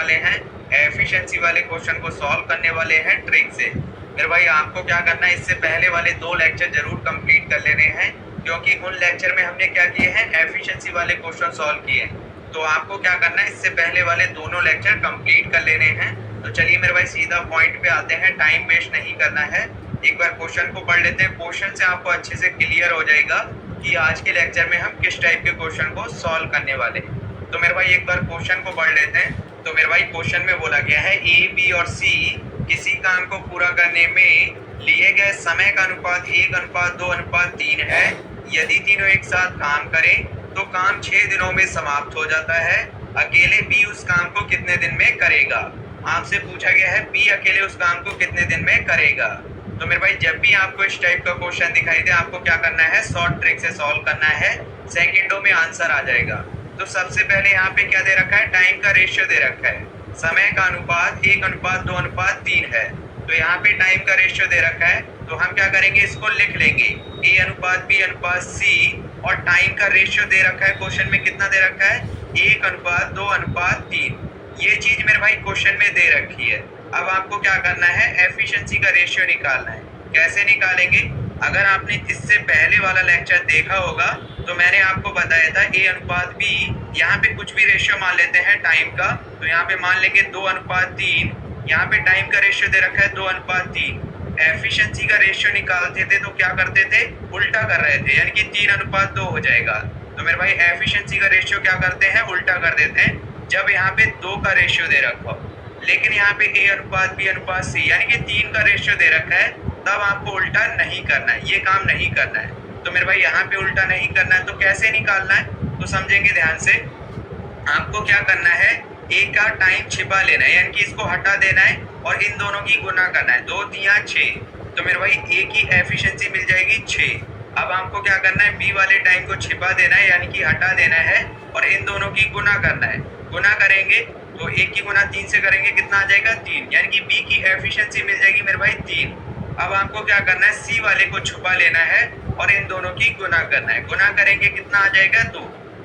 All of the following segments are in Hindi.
वाले हैं एफिशिएंसी वाले क्वेश्चन को सॉल्व करने वाले हैं ट्रिक से। मेरे भाई आपको क्या करना है, इससे पहले वाले 2 लेक्चर जरूर कंप्लीट कर लेने हैं, क्योंकि उन लेक्चर में हमने क्या किए हैं, एफिशिएंसी वाले क्वेश्चन सॉल्व किए। तो आपको क्या करना है, इससे पहले वाले दोनों लेक्चर कंप्लीट कर लेने हैं। तो चलिए मेरे भाई सीधा पॉइंट पे आते हैं, टाइम वेस्ट नहीं करना है। एक बार क्वेश्चन को पढ़ लेते हैं, क्वेश्चन से आपको अच्छे से क्लियर हो जाएगा कि आज के लेक्चर में हम किस टाइप के क्वेश्चन को सॉल्व करने वाले हैं। तो मेरे भाई एक बार क्वेश्चन को पढ़ लेते हैं। तो मेरे भाई क्वेश्चन में बोला गया है ए, बी और सी किसी काम को पूरा करने में लिए गए समय का अनुपात 1:2:3 है। यदि तीनों एक साथ काम करें तो काम 6 दिनों में समाप्त हो जाता है। अकेले बी उस काम को कितने दिन में करेगा। आपसे पूछा गया है बी अकेले उस काम को कितने दिन में करेगा। तो मेरे भाई जब भी आपको इस टाइप का क्वेश्चन दिखाई दे, आपको क्या करना है, शॉर्ट ट्रिक से सॉल्व करना है, सेकंडों में आंसर आ जाएगा। तो सबसे पहले यहाँ पे क्या दे रखा है, टाइम का रेशियो दे रखा है, समय का अनुपात 1:2:3 है। तो यहाँ पे टाइम का रेशियो दे रखा है, तो हम क्या करेंगे, इसको लिख लेंगे A/B/C, और टाइम का रेशियो दे रखा है क्वेश्चन में, कितना दे रखा है, 1:2:3। ये चीज मेरे भाई क्वेश्चन में दे रखी है। अब आपको क्या करना है, एफिशिएंसी का रेशियो निकालना है। कैसे निकालेंगे, अगर आपने इससे पहले वाला लेक्चर देखा होगा तो मैंने आपको बताया था A/B, यहाँ पे कुछ भी रेशियो मान लेते हैं टाइम का, तो यहाँ पे मान लेंगे 2:3। यहाँ पे टाइम का रेशियो दे रखा है 2:3। एफिशिएंसी का रेशियो निकालते थे तो क्या करते थे, उल्टा कर रहे थे, यानी कि 3:2 हो जाएगा। तो मेरे भाई एफिशिएंसी का रेशियो क्या करते हैं, उल्टा कर देते हैं जब यहाँ पे 2 का रेशियो दे रखा हो। लेकिन यहाँ पे A/B/C यानी कि 3 का रेशियो दे रखा है, तब आपको उल्टा नहीं करना है, ये काम नहीं करना है। तो मेरे भाई यहाँ पे उल्टा नहीं करना है, तो कैसे निकालना है, तो समझेंगे ध्यान से। आपको क्या करना है, ए का टाइम छिपा लेना है, यानी कि इसको हटा देना है और इन दोनों की गुना करना है, 2 3 6। तो मेरे भाई ए की एफिशिएंसी मिल जाएगी 6। अब आपको क्या करना है, बी वाले टाइम को छिपा देना है, यानी कि हटा देना है और इन दोनों की गुना करना है। गुना करेंगे तो एक की गुना 3 से करेंगे, कितना आ जाएगा, 3, यानी कि बी की एफिशिएंसी मिल जाएगी मेरे भाई 3। अब आपको क्या करना है, सी वाले को छुपा लेना है और इन दोनों की गुना करना है। गुना करेंगे कितना आ जाएगा, 2।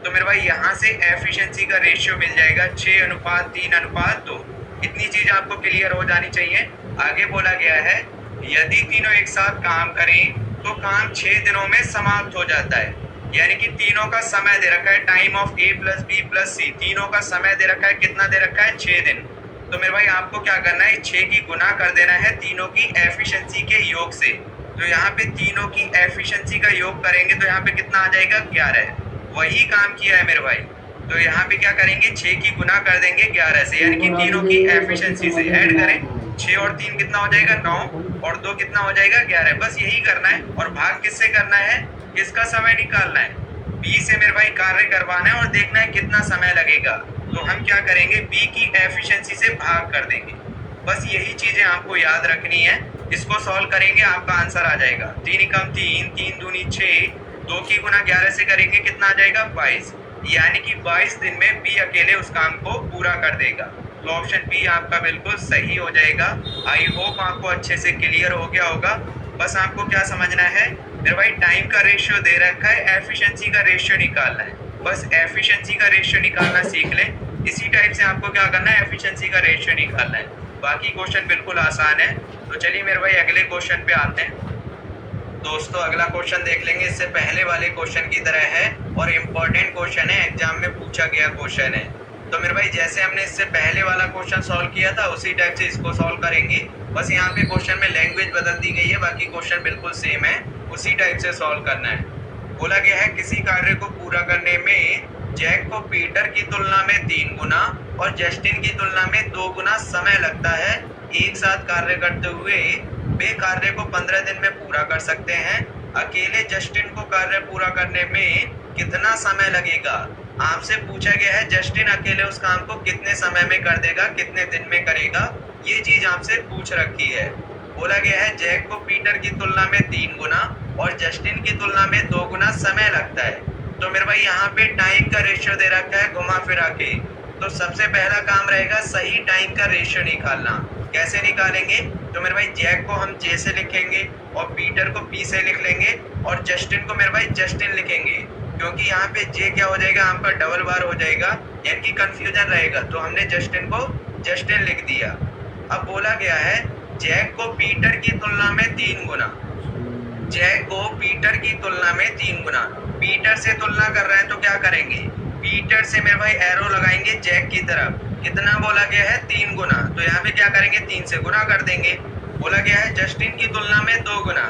तो मेरे भाई यहाँ से एफिशिएंसी का रेशियो मिल जाएगा 6:3:2। इतनी चीज आपको क्लियर हो जानी चाहिए। आगे बोला गया है यदि तीनों एक साथ काम करें तो काम 6 दिनों में समाप्त हो जाता है। यानी कि तीनों का समय दे रखा है, टाइम ऑफ A+B+C, तीनों का समय दे रखा है, कितना दे रखा है, 6 दिन। तो मेरे भाई आपको क्या करना है, 6 की गुना कर देना है तीनों की एफिशिएंसी के योग से। तो यहाँ पे तीनों की एफिशिएंसी का योग करेंगे तो यहाँ पे कितना आ जाएगा, 11। वही काम किया है मेरे भाई। तो यहाँ पे क्या करेंगे, 6 की गुना कर देंगे 11 से, यानी कि तीनों की एफिशिएंसी से ऐड करें, 6 और 3 कितना हो जाएगा, 9, और 2 कितना हो जाएगा, 11। बस यही करना है। और भाग किससे करना है, किसका समय निकालना है, बी से मेरे भाई कार्य करवाना है और देखना है कितना समय लगेगा। तो हम क्या करेंगे, बी की एफिशिएंसी से भाग कर देंगे। बस यही चीजें आपको याद रखनी है। इसको सॉल्व करेंगे आपका आंसर आ जाएगा, 3×3, 3 दूनी 6, 2 की गुना 11 से करेंगे, कितना आ जाएगा, 22। यानी कि 22 दिन में बी अकेले उस काम को पूरा कर देगा। तो ऑप्शन बी आपका बिल्कुल सही हो जाएगा। आई होप आपको अच्छे से क्लियर हो गया होगा। बस आपको क्या समझना है, मेरे भाई टाइम का रेशियो दे रखा है, एफिशिएंसी का रेशियो निकालना है। बस एफिशिएंसी का रेशियो निकालना सीख लें। इसी टाइप से आपको क्या करना है, एफिशिएंसी का रेशियो निकालना है। बाकी क्वेश्चन बिल्कुल आसान है। तो चलिए मेरे भाई अगले क्वेश्चन पे आते हैं। दोस्तों अगला क्वेश्चन देख लेंगे, इससे पहले वाले क्वेश्चन की तरह है और इम्पोर्टेंट क्वेश्चन है, एग्जाम में पूछा गया क्वेश्चन है। तो मेरे भाई जैसे हमने इससे पहले वाला क्वेश्चन सॉल्व किया था उसी टाइप से इसको सॉल्व करेंगे। बस यहाँ पे क्वेश्चन में लैंग्वेज बदल दी गई है, बाकी क्वेश्चन बिल्कुल सेम है, उसी टाइप से सॉल्व करना है। बोला गया है किसी कार्य को पूरा करने में जैक को पीटर की तुलना में 3 गुना और जस्टिन की तुलना में 2 गुना समय लगता है। एक साथ कार्य करते हुए वे कार्य को 15 दिन में पूरा कर सकते हैं। अकेले जस्टिन को कार्य पूरा करने में कितना समय लगेगा। आपसे पूछा गया है जस्टिन अकेले उस काम को कितने समय में कर देगा, कितने दिन में करेगा, ये चीज आपसे पूछ रखी है। बोला गया है जैक को पीटर की तुलना में 3 गुना और जस्टिन की तुलना में 2 गुना समय लगता है। तो मेरे भाई यहाँ पे टाइम का रेशियो दे रखा है घुमा फिरा के। तो सबसे पहला काम रहेगा सही टाइम का रेशियो निकालना। कैसे निकालेंगे, तो मेरे भाई जैक को हम जे से लिखेंगे और पीटर को पी से लिख लेंगे और जस्टिन को मेरे भाई जस्टिन लिखेंगे। क्योंकि यहाँ पे जे क्या हो जाएगा, आपका डबल बार हो जाएगा, यानी कि कंफ्यूजन रहेगा, तो हमने जस्टिन को जस्टिन लिख दिया। अब बोला गया है जैक को पीटर की तुलना में 3 गुना, जैक को पीटर की तुलना में 3 गुना, पीटर से तुलना कर रहे हैं तो क्या करेंगे, पीटर से मेरे भाई एरो लगाएंगे जैक की तरफ, कितना बोला गया है 3 गुना, तो यहाँ पे क्या करेंगे 3 से गुना कर देंगे। बोला गया है जस्टिन की तुलना में 2 गुना,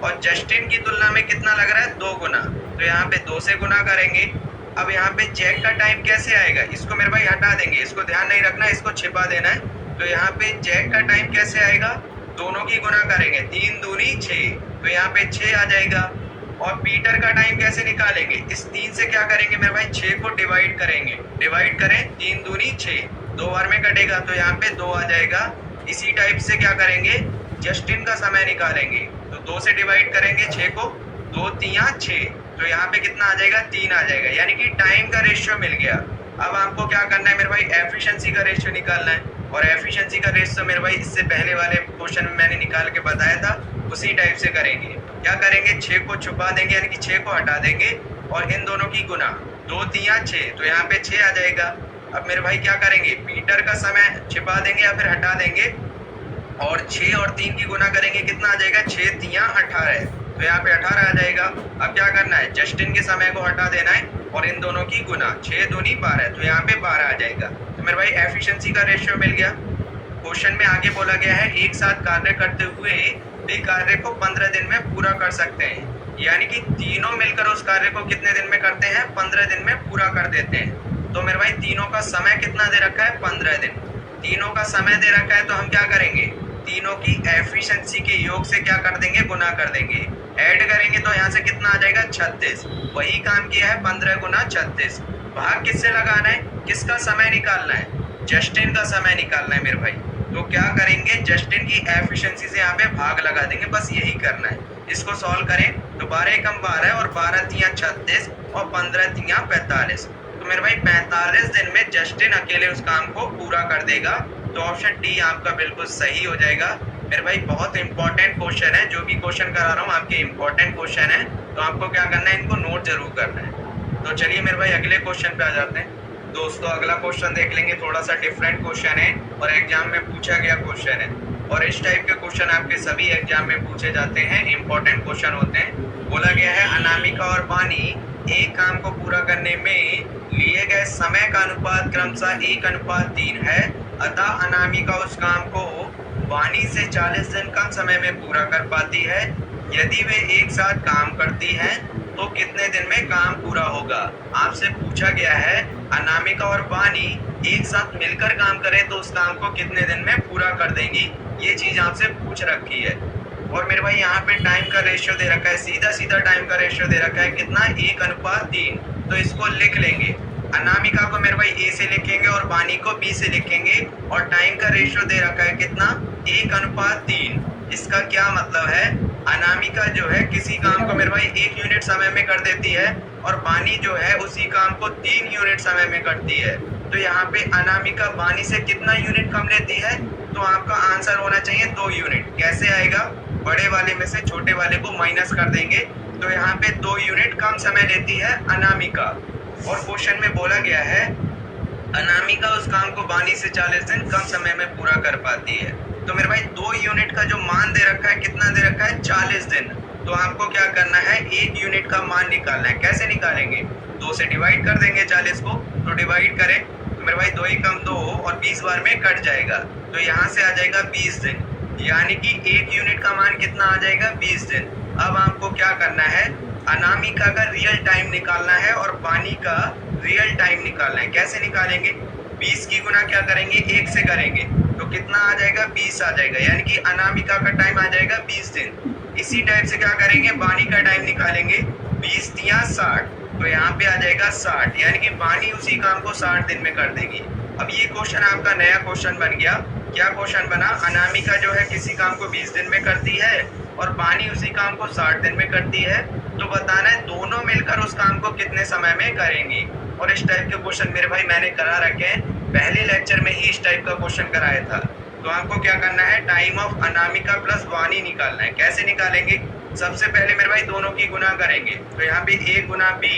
और जस्टिन की तुलना में कितना लग रहा है 2 गुना, तो यहाँ पे 2 से गुना करेंगे। अब यहाँ पे जैक का टाइम कैसे आएगा, इसको मेरे भाई हटा देंगे, इसको ध्यान नहीं रखना, इसको छिपा देना है। तो यहाँ पे जैक का टाइम कैसे आएगा, दोनों की गुना करेंगे, 3 दूनी 6, तो यहाँ पे 6 आ जाएगा। और पीटर का टाइम कैसे निकालेंगे, इस 3 से क्या करेंगे मेरे भाई 6 को डिवाइड करेंगे, डिवाइड करें 3 दूनी 6, 2 बार में कटेगा तो यहाँ पे 2 आ जाएगा। इसी टाइप से क्या करेंगे, जस्टिन का समय निकालेंगे, तो 2 से डिवाइड करेंगे 6 को, 2 3 6, तो यहाँ पे कितना आ जाएगा 3 आ जाएगा, यानी कि टाइम का रेशियो मिल गया। अब आपको क्या करना है मेरे भाई, एफिशिएंसी का रेशियो निकालना है, और एफिशिएंसी का रेशियो मेरे भाई इससे पहले वाले क्वेश्चन में मैंने निकाल के बताया था, उसी टाइप से करेंगे। क्या करेंगे, 6 को छुपा देंगे, यानी कि 6 को हटा देंगे, और इन दोनों की गुना, 2 3 6, तो यहाँ पे 6 आ जाएगा। अब मेरे भाई क्या करेंगे, पीटर का समय छिपा देंगे या फिर हटा देंगे, और 6 और 3 की गुना करेंगे, कितना आ जाएगा 6 3 18, तो यहाँ पे 18 आ जाएगा। अब क्या करना है, जस्टिन के समय को हटा देना है, और इन दोनों की गुना, 6 दूनी 12, तो यहाँ पे 12 आ जाएगा। तो मेरे भाई एफिशिएंसी का रेशियो मिल गया। क्वेश्चन में आगे बोला गया है एक साथ कार्य करते हुए भी कार्य को 15 दिन में पूरा कर सकते हैं, यानी कि तीनों मिलकर उस कार्य को कितने दिन में करते हैं, 15 दिन में पूरा कर देते हैं। तो मेरे भाई तीनों का समय कितना दे रखा है, 15 दिन, तीनों का समय दे रखा है, तो हम क्या करेंगे, तीनों की एफिशिएंसी के योग से क्या कर देंगे, गुना कर देंगे, ऐड करेंगे, तो यहाँ से कितना आ जाएगा 36, वही काम किया है 15 गुना 36। भाग किससे लगाना है, किसका समय निकालना है, जस्टिन का समय निकालना है मेरे भाई। तो क्या करेंगे, जस्टिन की एफिशिएंसी से यहाँ पे भाग लगा देंगे, बस यही करना है। इसको सॉल्व करें तो 12 कम 12 और 12 3 36 और 15 3 45, तो मेरे भाई 45 दिन में जस्टिन अकेले उस काम को पूरा कर देगा। तो ऑप्शन डी आपका बिल्कुल सही हो जाएगा। मेरे भाई बहुत इंपॉर्टेंट क्वेश्चन है, जो भी क्वेश्चन करा रहा हूँ आपके इंपॉर्टेंट क्वेश्चन है, तो आपको क्या करना है, इनको नोट जरूर करना है। तो चलिए मेरे भाई अगले क्वेश्चन पे आ जाते हैं। दोस्तों अगला क्वेश्चन देख लेंगे, थोड़ा सा डिफरेंट क्वेश्चन है और एग्जाम में पूछा गया क्वेश्चन है, और इस टाइप के क्वेश्चन आपके सभी एग्जाम में पूछे जाते हैं, इंपॉर्टेंट क्वेश्चन होते हैं। बोला गया है अनामिका और वानी एक काम को पूरा करने में लिए गए समय का अनुपात क्रमशः 1:3 है, अतः अनामिका उस काम को वानी से 40 दिन कम समय में पूरा कर पाती है। यदि वे एक साथ काम करती हैं तो कितने दिन में काम पूरा होगा। आपसे पूछा गया है अनामिका और वानी एक साथ मिलकर काम करें तो उस काम को कितने दिन में पूरा कर देंगी, ये चीज आपसे पूछ रखी है। और मेरे भाई यहाँ पे टाइम का रेशियो दे रखा है, सीधा सीधा टाइम का रेशियो दे रखा है, कितना 1:3, तो इसको लिख लेंगे। अनामिका को मेरे भाई ए से लिखेंगे और वानी को बी से लिखेंगे, और टाइम का रेशियो दे रखा है कितना 1:3। इसका क्या मतलब है, अनामिका जो है किसी काम को मेरे भाई 1 यूनिट समय में कर देती है, और वानी जो है उसी काम को 3 यूनिट समय में करती है। तो यहाँ पे अनामिका वानी से कितना यूनिट कम लेती है, तो आपका आंसर होना चाहिए 2 यूनिट। कैसे आएगा, बड़े वाले में से छोटे वाले को माइनस कर देंगे, तो यहाँ पे 2 यूनिट कम समय लेती है अनामिका। और क्वेश्चन में बोला गया है अनामिका उस काम को वानी से 40 दिन कम समय में पूरा कर पाती है। तो मेरे भाई 2 यूनिट का जो मान दे रखा है, कितना दे रखा है 40 दिन, तो आपको क्या करना है 1 यूनिट का मान निकालना है। कैसे निकालेंगे, 2 से डिवाइड कर देंगे 40 को, तो डिवाइड करें तो मेरे भाई 2 एकम 2 और 20 बार में कट जाएगा, तो यहाँ से आ जाएगा 20 दिन, यानी कि 1 यूनिट का मान कितना आ जाएगा 20 दिन। अब आपको क्या करना है, अनामिका का रियल टाइम निकालना है और वानी का रियल टाइम निकालना है। कैसे निकालेंगे, 20 की गुना क्या करेंगे 1 से करेंगे, तो कितना आ जाएगा 20 आ जाएगा, यानी कि अनामिका का टाइम आ जाएगा 20 दिन। इसी टाइप से क्या करेंगे, वानी का टाइम निकालेंगे, 20 3 60, तो यहाँ पे आ जाएगा 60, यानी कि वानी उसी काम को 60 दिन में कर देगी। अब ये क्वेश्चन आपका नया क्वेश्चन बन गया। क्या क्वेश्चन बना, अनामिका जो है किसी काम को 20 दिन में करती है और वानी उसी काम को 60 दिन में करती है, तो बताना है दोनों मिलकर उस काम को कितने समय में करेंगी। और इस टाइप के क्वेश्चन मेरे भाई मैंने करा रखे हैं, पहले लेक्चर में ही इस टाइप का क्वेश्चन कराया था। तो आपको क्या करना है, टाइम ऑफ अनामिका प्लस वानी निकालना है। कैसे निकालेंगे, सबसे पहले मेरे भाई दोनों की गुना करेंगे, तो यहाँ पे a गुना b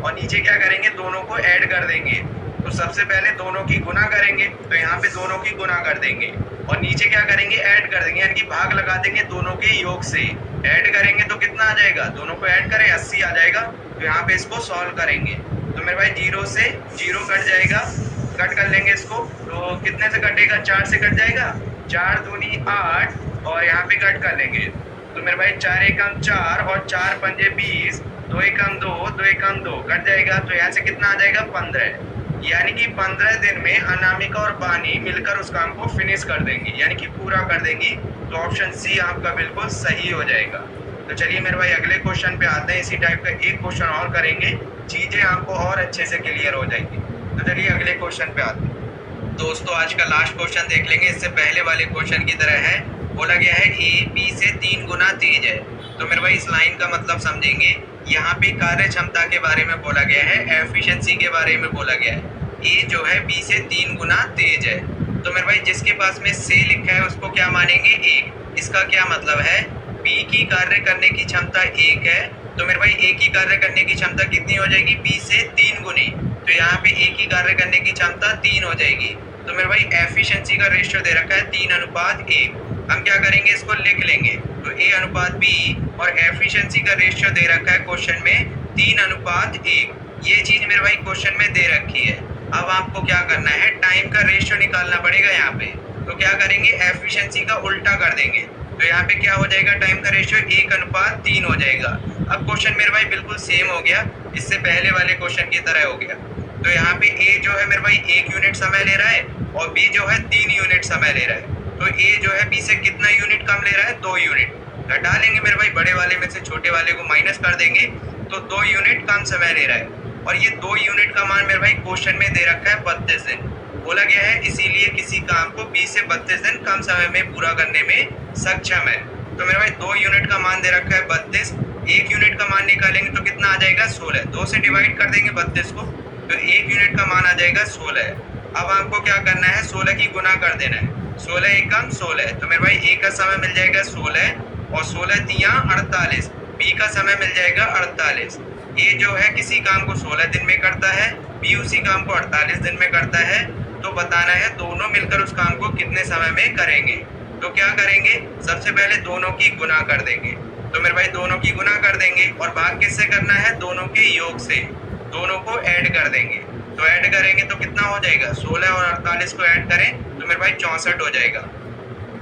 और नीचे क्या करेंगे, दोनों को ऐड कर देंगे। तो सबसे पहले दोनों की गुना करेंगे, तो यहाँ पे दोनों की गुना कर देंगे और नीचे क्या करेंगे, ऐड कर देंगे, यानी कि भाग लगा देंगे दोनों के योग से। ऐड करेंगे तो कितना आ जाएगा, दोनों को ऐड करें 80 आ जाएगा। तो यहाँ पे इसको सॉल्व करेंगे, तो मेरे भाई 0 से 0 कट जाएगा, कट कर लेंगे इसको। तो कितने से कटेगा, 4 से कट जाएगा, 4 दूनी 8 और यहाँ पे कट कर लेंगे। तो मेरे भाई 4 एकम 4 और 4 पंजे 20, 2 एकम 2, 2 एकम 2 कट जाएगा। तो यहाँ से कितना आ जाएगा, 15। यानी कि 15 दिन में अनामिका और बानी मिलकर उस काम को फिनिश कर देंगी, यानी कि पूरा कर देंगी। तो ऑप्शन सी आपका बिल्कुल सही हो जाएगा। तो चलिए मेरे भाई अगले क्वेश्चन पे आते हैं। इसी टाइप का एक क्वेश्चन और करेंगे, चीजें आपको और अच्छे से क्लियर हो जाएंगी। तो चलिए अगले क्वेश्चन पे आते हैं। दोस्तों आज का लास्ट क्वेश्चन देख लेंगे। इससे पहले वाले क्वेश्चन की तरह है, बोला गया है ए बी से 3 गुना तेज है। तो मेरे भाई इस लाइन का मतलब समझेंगे। यहाँ पे कार्य क्षमता के बारे में बोला गया है, एफिशिएंसी के बारे में बोला गया है। ए जो है बी से 3 गुना तेज है। तो मेरे भाई जिसके पास में से लिखा है उसको क्या मानेंगे, 1। इसका क्या मतलब है, बी की कार्य करने की क्षमता 1 है, तो मेरे भाई ए की कार्य करने की क्षमता कितनी हो जाएगी, बी से 3 गुनी। तो यहाँ पे ए की कार्य करने की क्षमता 3 हो जाएगी। तो मेरे भाई एफिशिएंसी का रेशियो दे रखा है 3:1। हम क्या करेंगे, इसको लिख लेंगे। तो A/B और एफिशिएंसी का रेशियो दे रखा है क्वेश्चन में 3:1। ये चीज मेरे भाई क्वेश्चन में दे रखी है। अब आपको क्या करना है, टाइम का रेशियो निकालना पड़ेगा यहाँ पे। तो क्या करेंगे, एफिशिएंसी का उल्टा कर देंगे। तो यहाँ पे क्या हो जाएगा, टाइम का रेशियो 1:3 हो जाएगा। अब क्वेश्चन मेरे भाई बिल्कुल सेम हो गया, इससे पहले वाले क्वेश्चन की तरह हो गया। तो यहाँ पे ए जो है मेरे भाई 1 यूनिट समय ले रहा है और बी जो है 3 यूनिट समय ले रहा है। तो ए जो है बी से कितना यूनिट कम ले रहा है, 2 यूनिट। घटा लेंगे मेरे भाई, बड़े वाले में से छोटे वाले को माइनस कर देंगे, तो 2 यूनिट कम समय ले रहा है। और ये 2 यूनिट का मान मेरे भाई क्वेश्चन में दे रखा है 32 दिन। बोला गया है इसीलिए किसी काम को 20 से 32 दिन कम समय में पूरा करने में सक्षम है। तो मेरे भाई 2 यूनिट का मान दे रखा है 32, 1 यूनिट का मान निकालेंगे तो कितना आ जाएगा, 16। 2 से डिवाइड कर देंगे 32 को, तो 1 यूनिट का मान आ जाएगा 16। अब आपको क्या करना है, 16 की गुना कर देना है। 16 एकम 16, तो मेरे भाई ए का समय मिल जाएगा 16 और 16 तिया 48, बी का समय मिल जाएगा 48। ए जो है किसी काम को 16 दिन में करता है, बी उसी काम को 48 दिन में करता है। तो बताना है दोनों मिलकर उस काम को कितने समय में करेंगे। तो क्या करेंगे, सबसे पहले दोनों की गुना कर देंगे। तो मेरे भाई दोनों की गुना कर देंगे और भाग किससे करना है, दोनों के योग से। दोनों को ऐड कर देंगे, तो ऐड करेंगे तो कितना हो जाएगा, 16 और 48 को ऐड करें तो मेरे भाई 64 हो जाएगा।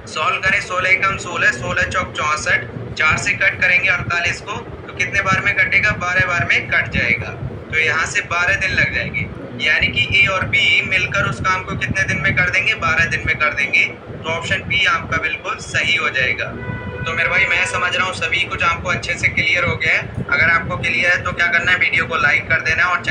सॉल्व करें, 16 एकम 16, 16 चौक 64, 4 से कट करेंगे 48 को, तो कितने बार में कटेगा, 12 बार में कट जाएगा। तो यहाँ से 12 दिन लग जाएंगे, यानी कि ए और बी मिलकर उस काम को कितने दिन में कर देंगे, 12 दिन में कर देंगे। तो ऑप्शन बी आपका बिल्कुल सही हो जाएगा। तो मेरे भाई मैं समझ रहा हूँ सभी कुछ आपको अच्छे से क्लियर हो गया है। अगर आपको क्लियर है तो क्या करना है, वीडियो को लाइक कर देना है और